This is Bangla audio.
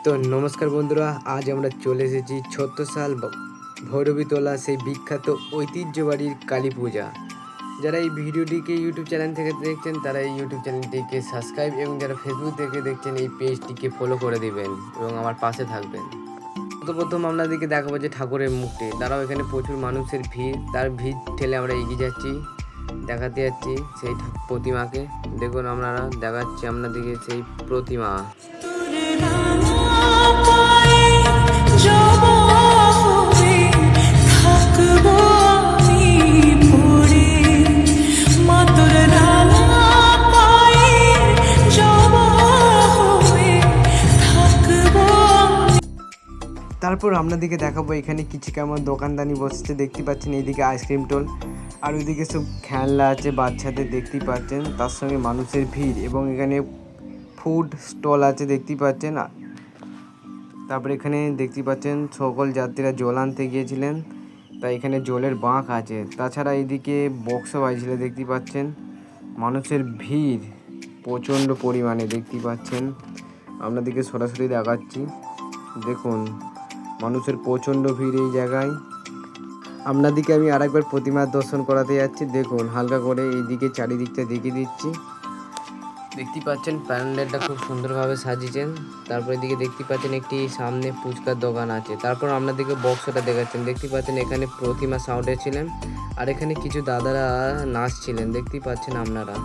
তো নমস্কার বন্ধুরা, আজ আমরা চলে এসেছি ছত্রসাল ভৈরবীতলা সেই বিখ্যাত ঐতিহ্যবাড়ির কালী পূজা। যারা এই ভিডিওটিকে ইউটিউব চ্যানেল থেকে দেখছেন তারা এই ইউটিউব চ্যানেলটিকে সাবস্ক্রাইব এবং যারা ফেসবুক থেকে দেখছেন এই পেজটিকে ফলো করে দিবেন এবং আমার পাশে থাকবেন। প্রথম আপনাদেরকে দেখাবো যে ঠাকুরের মুখটি, তারাও এখানে প্রচুর মানুষের ভিড়, তার ভিড় ঠেলে আমরা এগিয়ে যাচ্ছি, দেখাতে যাচ্ছি সেই প্রতিমাকে। দেখুন আপনারা, দেখাচ্ছি আপনাদেরকে সেই প্রতিমা। তারপর আপনাদেরকে দেখাবো এখানে কিছু কেমন দোকানদানি বসছে, দেখতে পাচ্ছেন এইদিকে আইসক্রিম টোল আর ওইদিকে সব খেলনা আছে বাচ্চাদের, দেখতেই পাচ্ছেন। তার সঙ্গে মানুষের ভিড় এবং এখানে ফুড স্টল আছে, দেখতেই পাচ্ছেন। তারপরে এখানে দেখতে পাচ্ছেন সকল যাত্রীরা জল আনতে গিয়েছিলেন, তাই এখানে জলের বাঁক আছে। তাছাড়া এইদিকে বক্স বাজছিল, দেখতে পাচ্ছেন। মানুষের ভিড় প্রচণ্ড পরিমাণে, দেখতেই পাচ্ছেন। আপনাদেরকে সরাসরি দেখাচ্ছি, দেখুন মানুষের প্রচণ্ড ভিড় এই জায়গায়। আপনাদেরকে আমি আরেকবার প্রতিমার দর্শন করাতে যাচ্ছি, দেখুন হালকা করে এইদিকে চারিদিকটা দেখিয়ে দিচ্ছি। দেখতে পাচ্ছেন প্যান্ডেলটা খুব সুন্দরভাবে সাজিয়েছেন। তারপর এদিকে দেখতে পাচ্ছেন একটি সামনে ফুচকার দোকান আছে। তারপর আপনাদেরকে বক্সটা দেখাচ্ছেন, দেখতে পাচ্ছেন এখানে প্রতিমা সাউন্ডে ছিলেন আর এখানে কিছু দাদারা নাচছিলেন, দেখতেই পাচ্ছেন আপনারা।